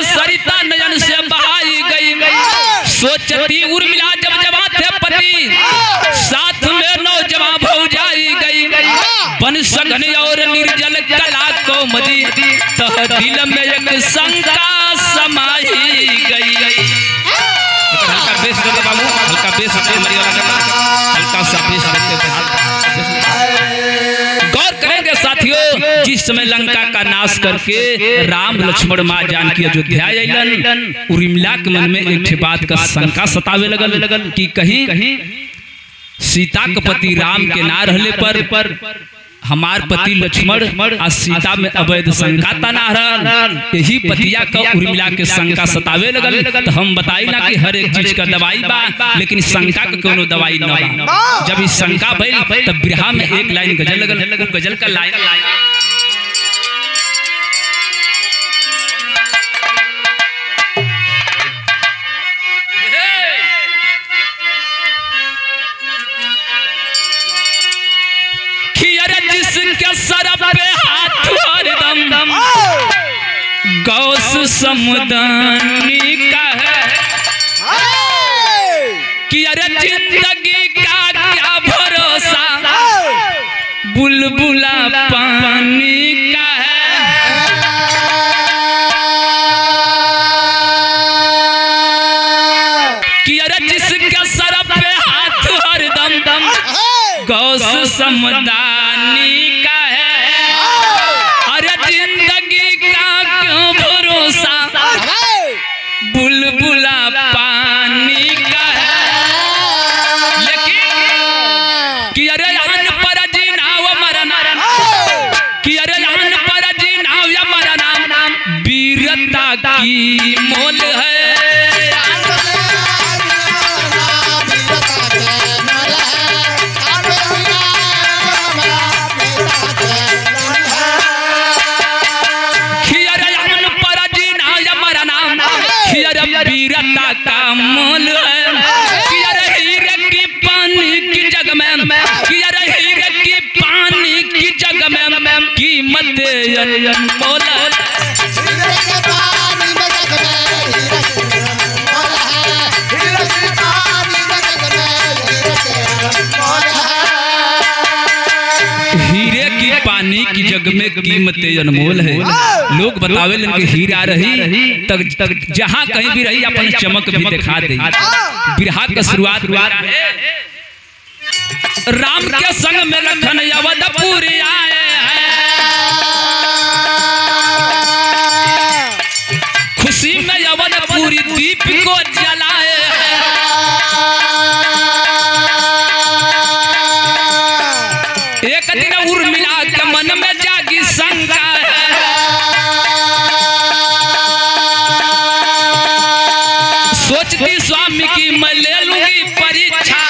सरिता नयन से बहाई गई। सोचती उर्मिला जब जवां थे पति, साथ में नौजवान भौजाई गई। बन सघन और निर्जल कला कौमदी, तह दिल में एक शंका समाई गई। हल्का बेस कर दे बाबू, हल्का बेस हल्का सा बेस गौर करेंगे साथियों। जिस समय लंका का नाश करके राम लक्ष्मण माँ जानकी अयोध्या अइलन, उर्मिला के मन में एक बात का शंका सतावे लगल कि कहीं सीता के पति राम के ना रहले पर हमार पति लक्ष्मण और सीता में अवैध शंका तना रहल। यही पतिया का उर्मिला के शंका सतावे लगल। तो हम बताई ना कि हर एक चीज का दवाई बा, लेकिन शंका का कोनो दवाई न बा। जब इस शंका भइल तब बिरहा में एक लाइन गजल लगल। गजल का लाइन जिसके सर पे हाथ हरदम गौस समुदानी का है कि अरे जिंदगी का क्या भरोसा, बुलबुला पानी का है। कि अरे जिसके सर पे हाथ हरदम गौस समुदानी का है, अरे जिंदगी का क्यों भरोसा, बुलबुला पानी का है। लेकिन कि अरे अन पर जीनाव मरना, कि अरे अन पर जीनाव या मरना, वीरता की मोल है। वीरता का मोल है। कि अरे हीरे की पानी की जग में, कि अरे हीरे की पानी की जग में कीमत अनमोल है। हीरे की पानी की जग में कीमत अनमोल है। लोग बतावे कि हीरा रही तक जहां कहीं भी रही अपन चमक भी दिखा दे। बिरहा का शुरुआत हुआ है राम के संग में लखन अवधपुरी आए हैं। खुशी में अवधपुरी दीप को जलाए हैं। एक दिन उर्मिला के मन में जागी शंका है। सोचती स्वामी की मैं ले लूंगी परीक्षा,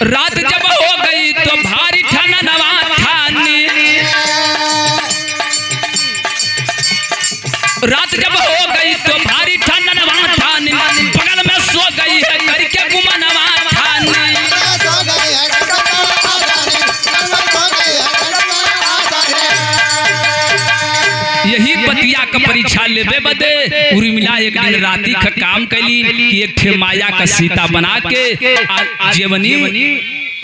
रात जब हो गई तो भारी ठननवा ठानी। रात जब हो गई तो भारी ठननवा ठानी, बगल में सो गई है करके गुमनवा ठानी। यही पतिया का परीक्षा लेवे बदे उर्मिला एक दिन राती का काम कैली कि एक ठे माया का सीता बना के जेवनी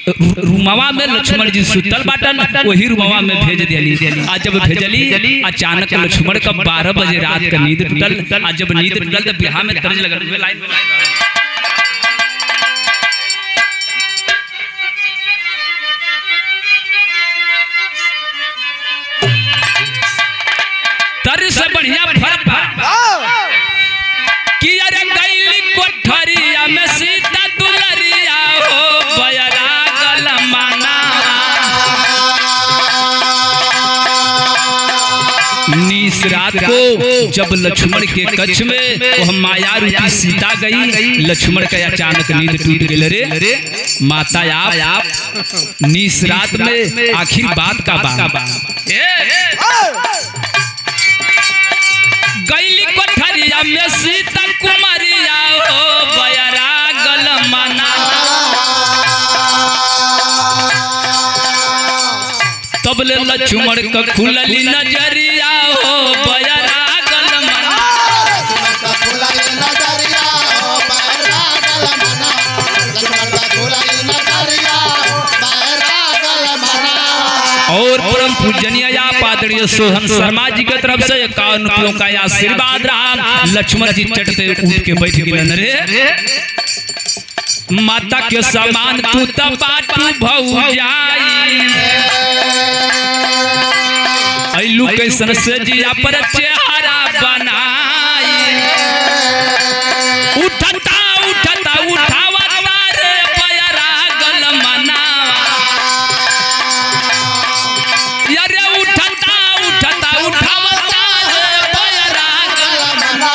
रूमवा में लक्ष्मण जी सुतल बाटन, वही रूमवा में भेज दिली। आज जब भेजली अचानक लक्ष्मण का 12 बजे रात का नींद टूटल। आज जब नींद टूटल तो बिरहा में तर्ज लगल लाइन तर से बढ़िया फर्क कि अरे गैली कोठरिया में सीता दुलरिया हो बयरा गलमाना। नीस रात को जब लक्ष्मण के कच्छ में वह माया रूपी सीता गई, लक्ष्मण का अचानक नींद टूट गई। रे माता आप नीस रात में आखिर बात का गैली कोठरिया में सीता कुमारिया हो बयरा गलमाना। तब तबले लक्ष्मण का खुलली नजरिया हो बैरागल मना। और परम पूजनीय पादरीय सोहन शर्मा जी की तरफ से 51 रुपयों का आशीर्वाद रहा। लक्ष्मण जी चटते उठ के बैठ गिलन रे माता के समान तू त बाटू भौजाई ऐलू कैसन से जिया पर चेहरा बनाई उठता उठता उठावता रे बैरागल मना। यारे उठता उठता उठावता रे बैरागल मना।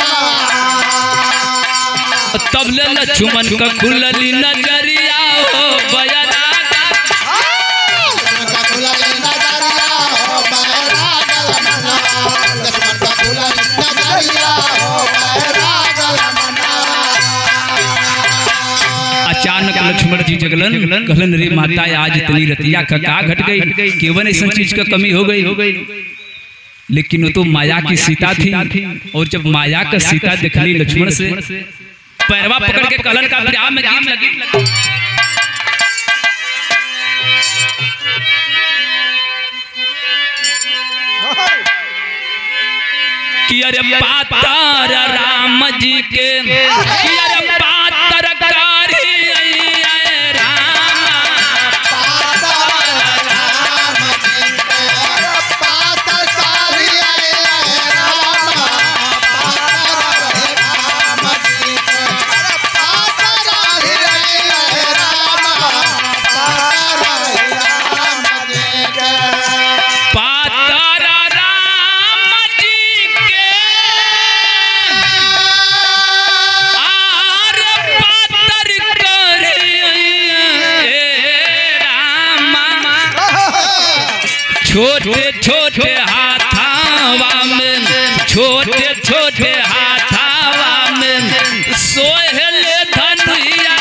तबले लक्ष्मण का खुलली नजरिया हो बैरागल। अचानक लक्ष्मण जी जगलन कहलन रे माता आज इतनी रतिया का घट गई केवल ऐसा चीज का कमी हो गई। लेकिन वो तो माया की सीता थी और जब माया का सीता देखली लक्ष्मण से पैरवा पकड़ के कहलन का विराम में गीत लगी कि अरे पातर राम जी के कि अरे पातर कारी छोटे छोटे हाथावा में छोटे छोटे हाथावा में सोहले धनिया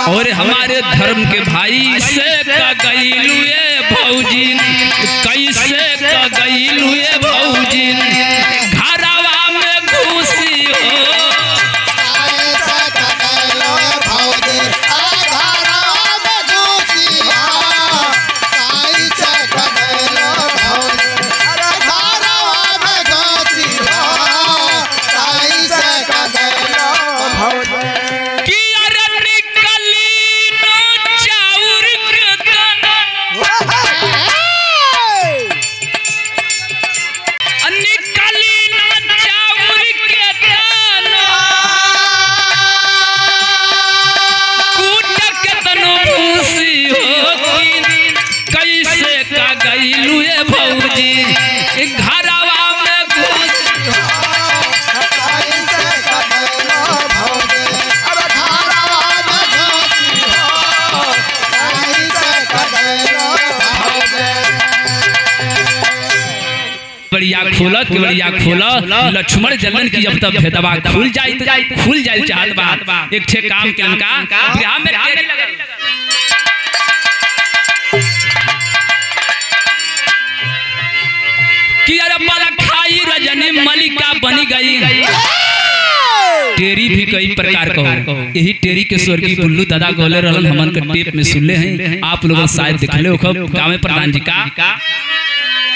और हमारे धर्म के भाई से का गईलू भौजी कैसे का गईलू भौजी घरवा में घुसी हो केवड़िया खोला लक्ष्मण जलन की जब तक भेदवा खुल जाए चाहत बात एक ठे काम के लंका ब्याह में टेरी लगल कि अरे मला खाई रजनी मलिका बनी गई। टेरी भी कई प्रकार का हो यही टेरी के स्वर्गीय बुल्लू दादा गोले रहलन हमन के टेप में सुनले हैं आप लोग शायद देखले हो गाँव में प्रधान जी का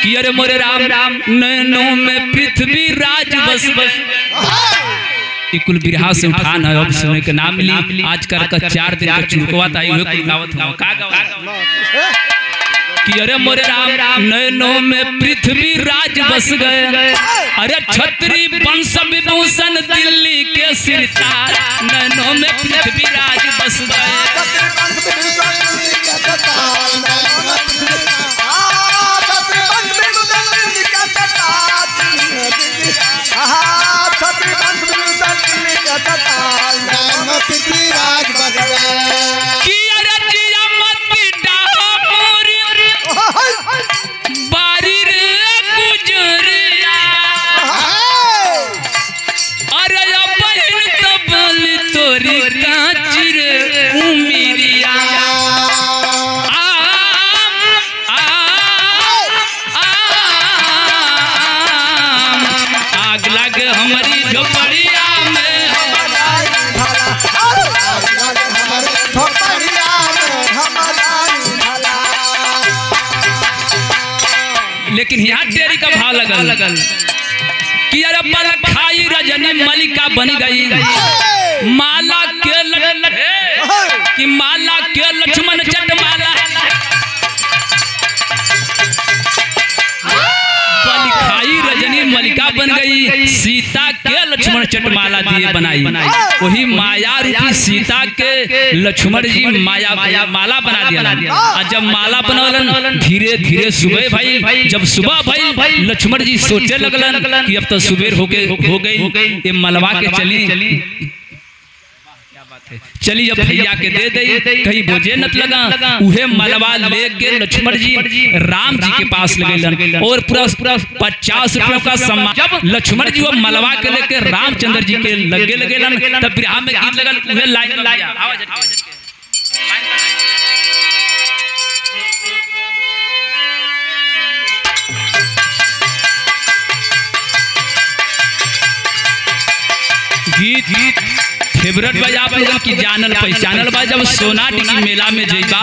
कि अरे मोरे राम राम नैनों में पृथ्वी राज बस कुल बिरहा से उठान है अब सुने के नाम मिली आजकल का 4 दिन का चुड़कवात आई हुए कुल गावत हो का गावत कि अरे मोरे राम नैनों में पृथ्वी राज बस गए। अरे छत्री वंश विभूषण दिल्ली के सिरतार नैनों में पृथ्वी राज बस गए। लेकिन यहाँ टेरी का भाव लगल कि अरे पल खाई रजनी मलिका बन गई माला के कि माला के लक्ष्मण जटमाला खाई रजनी मलिका बन गई सीता के लक्ष्मण चटमाला दिए बनाई वही माया रूपी सीता के लक्ष्मण जी माया माला बना दिया। और जब माला बनवलन धीरे धीरे सुबह भाई जब सुबह भाई लक्ष्मण जी सोचे लगलन कि अब तो सुबह हो गई ये मलवा के चली जब भैया के दे दे कहीं बोझे नत लगा उहे मलबा लेके लक्ष्मण जी राम जी के पास लगे और पूरा 50 रुपयों का सम्मान जब लक्ष्मण जी वो मलबा के लेके रामचंद्र जी के लगे तब बिरहा में गीत लगल उहे लाइन गीत फेवरेट बा आप लोगन की जानल पहचानल बा। जब सोनाटी की मेला में जइबा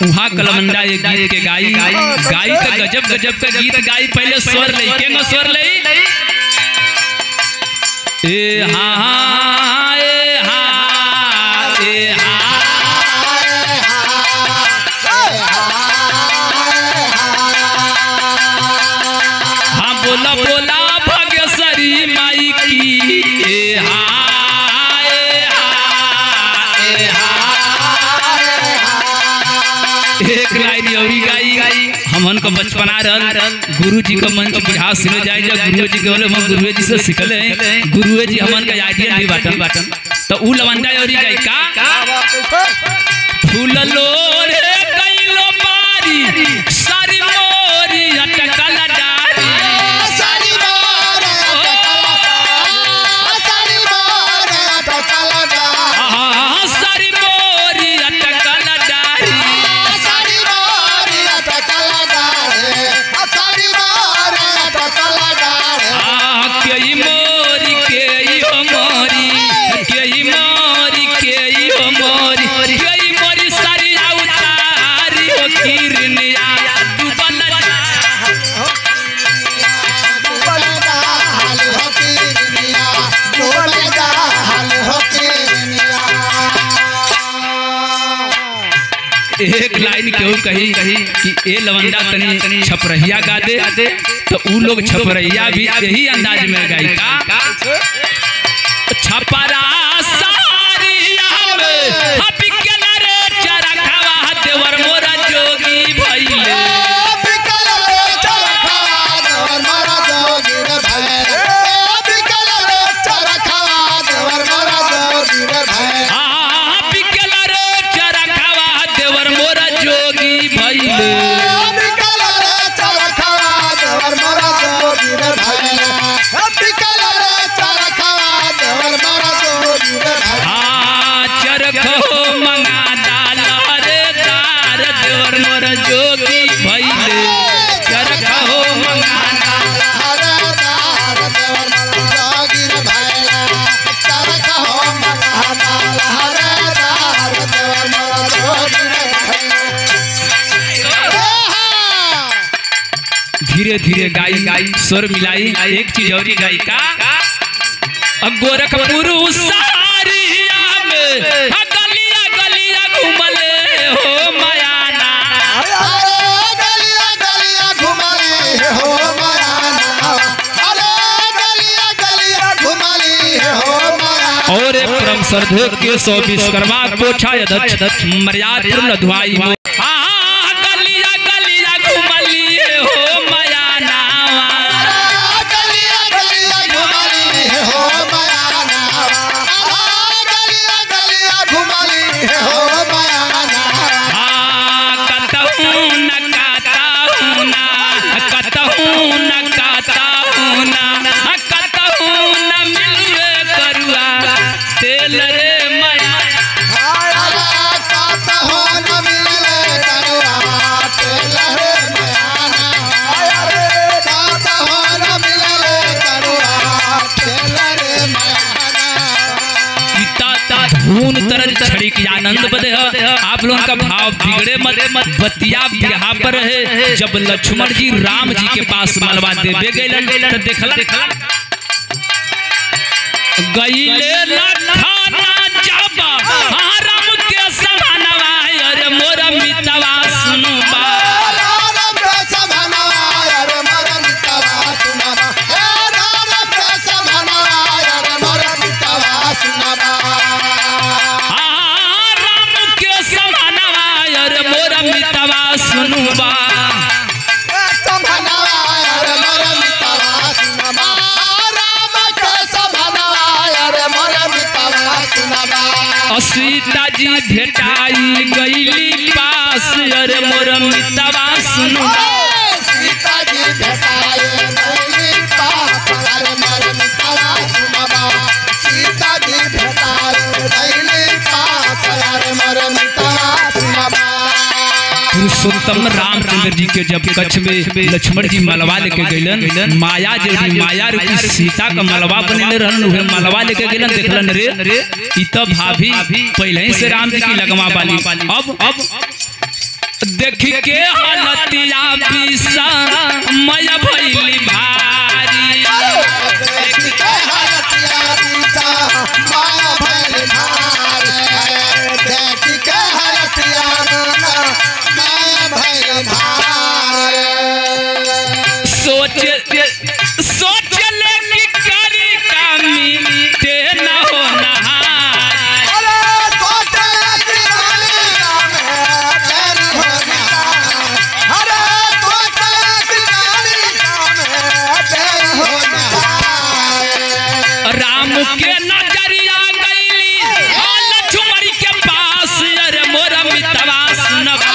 वहाँ कलमंडा एक गीत के गाई तो गजब गजब का गीत गाई। पहले स्वर ले के स्वर ले ए हाँ ए हाँ ए हाँ बोला बोला भाग्यश्री माई की ए हाँ एक लाइन औरी गाई हमन को बचपना रहल गुरु जी का मन के बिहार सुने जाए जब गुरु जी के बोले हम गुरु जी से सिखले गुरु जी हमन का आइडिया भी बाटन तो उ लवंडा औरी गाई का फूल लो रे कइलो बारी सारी मोरी अटकल डारी सारी मोर अटकल डारी सारी मोरी अटकल डारी एक लाइन क्यों कही कि ए लवंडा तनी छपरहिया गा दे तो उ लोग छपरहिया भी यही अंदाज में गाई का छपरा सारिया में बिकल रे चरखवा देवर मोरा जोगी भइले बिकल रे चरखवा देवर मोरा जोगी रे भइले बिकल रे चरखवा देवर मोरा जोगी रे भइले हां बिकल रे चरखवा देवर मोरा जोगी भइले बिकल रे चरखवा देवर मोरा जोगी रे भइले बिकल रे चरखवा देवर मोरा जोगी रे भइले हां चरखो मंगा डाला रे दार देवर मोरा जोगी भइले चरखो मंगा डाला रे दार देवर मोरा जोगी रे भइले चरखो मंगा डाला रे दार देवर मोरा जोगी रे धीरे धीरे गाई स्वर मिलाई एक चीज और गाई का गोरखपुर सारिया में गलिया गलिया घुमले हो मयाना अरे गलिया गलिया घुमले हो मयाना अरे गलिया गलिया घुमले हो मयाना और परम श्रद्धेय केशव विश्वकर्मा कोठा अध्यक्ष मर्यादपुर लधुआई तेल रे माया आप लोगों का भाव बिगड़े मत। बतिया बिरहा पर है जब लक्ष्मण जी राम जी के पास मलबा देवे गइलन तो देखला गइले लखाना जाबा राम के समानवा अरे मोर मितवा सुनु बा राम के समानवा अरे मोर मितवा सुनु बा राम के समानवा अरे मोर मितवा सुनु बा राम के समानवा अरे मोर मितवा सुनु बा सीता जी भेटाई गईली पास अरे मोर मितवा सुनु सीता जी भेटाई गईली पास अरे मोर मितवा सुनु सीता जी भेटाई गईली पास अरे मोर मितवा सुनु। पुरुषोत्तम रामचंद्र जी के जब कच्छ में लक्ष्मण जी मलबा लेके गइलन माया जी माया रूपी सीता का मलबा बनेले रहन उहे मलबा लेके गइलन देखलन रे ई तो भाभी पहले ही से राम जी की लगमा वाली अब देखी के हालतिया बिसा माया भइली भारी देखी के हालतिया बिसा माया भइली भारी देखी के हालतिया सोच ले कि करी कामी ते न हो नहार सोच ले कि करी कामी ते न हो नहार सोच ले कि करी कामी ते न हो नहार राम के नजरिया गईली लक्ष्मण के पास अरे मोर मितवा सुनबा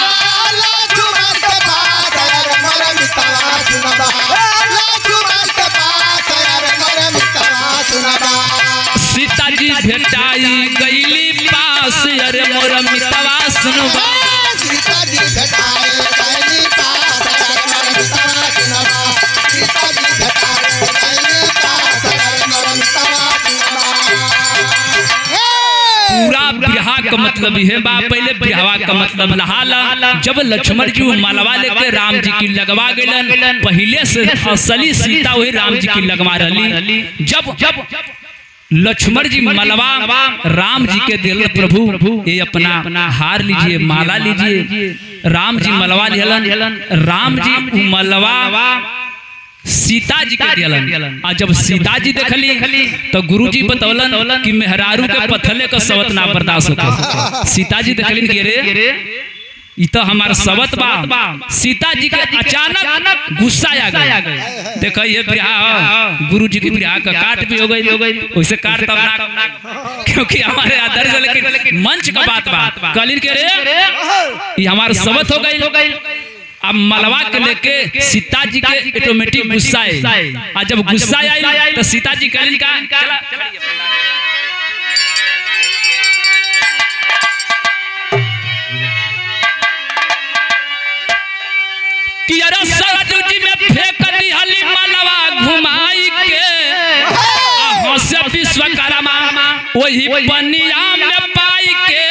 सीता जी भेटाई गईली पास अरे मोर मितवा सुनबा सीता जी भेटाई गईली पास अरे मोर मितवा सुनबा सीता जी भेटाई गईली पास अरे मोर मितवा सुनबा। पूरा बिरहा का मतलब है बा पहले बिरहा का मतलब लहाला जब लक्ष्मण जी मलबा लेके राम जी की लगवा गइलन पहले से असली सीता वही राम जी की लगवा रही जब लक्ष्मण जी मलबा राम जी के दिल प्रभु ये अपना हार लीजिए माला लीजिए राम जी मलबा लिहलन राम जी मलबा सीता जी के दिलन और जब सीता जी देखली तो गुरु जी बतौलन कि मेहरारू के पथले का सवत ना बर्दाश्त होता सीता जी देखली कि रे ई तो हमार सवत बा सीता जी के अचानक गुस्सा आ गया देखो ये बिरहा गुरु जी की बिरहा का काट भी हो गई वैसे काट तब ना क्योंकि हमारे आदर्श लेकिन मंच का बात कलिन के रे ये हमार सवत हो गई अब मलबा के लेके सीता जी के ऑटोमेटिक गुस्सा है और जब गुस्सा आई तो सीता जी कहली का कि अरे सरजू जी में फेंक दी हली मलबा घुमाई के हंसे विश्वकर्मा वही पनिया में पाई के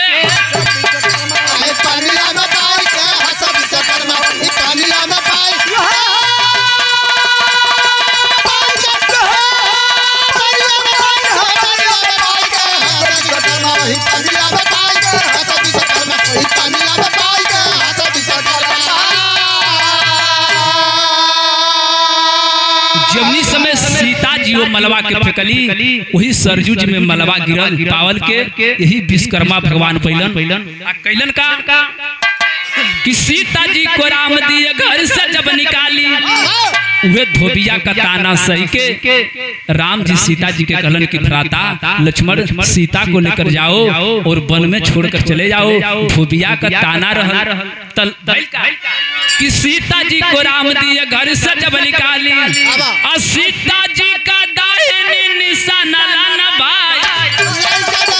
जमनी समय सीता जी वो मलबा के फेंकली वही सरजू जी में मलबा गिरल पावल के यही विश्वकर्मा भगवान कैलन का कि सीता जी को राम दिए घर से जब निकाली वह धोबिया का ताना सही के राम जी सीता जी के कहलन की भ्राता लक्ष्मण सीता को लेकर जाओ और वन में छोड़कर चले जाओ धोबिया का ताना रहल कि सीता जी को राम दिए घर से जब निकाली और सीता जी का दाहिनी निशाना लाना भाई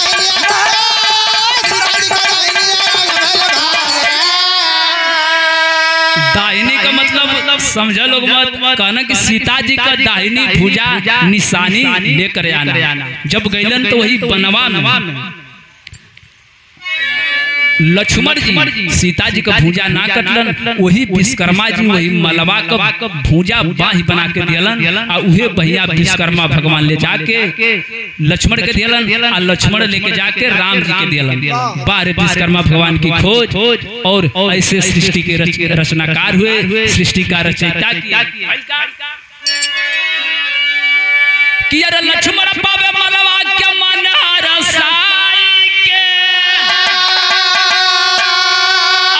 दाहिनी का मतलब समझा लोग मत कहना कि सीता जी का दाहिनी भुजा निशानी लेकर आना जब गइलन तो वही बनवा में लक्ष्मण जी सीता जी का भूजा ना कटलन, वही विश्वकर्मा जी वही मलबा का भूजा बाही बना के दियलन और उहे बहिया विश्वकर्मा भगवान ले जाके लक्ष्मण के दियलन और लक्ष्मण लेके जाके राम जी के दियलन। बाहर विश्वकर्मा भगवान की खोज और ऐसे सृष्टि के रचनाकार हुए, सृष्टि का रचयिता कि अरे लक्ष्मण पावे मलबा के मना रसाई के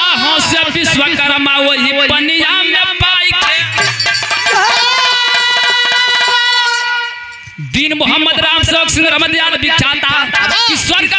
आहों से विश्वकर्मा वही पनिया में पाई के दीन मोहम्मद राम सेवक सिंह रमदियाल विख्याता कि स्वर्ग का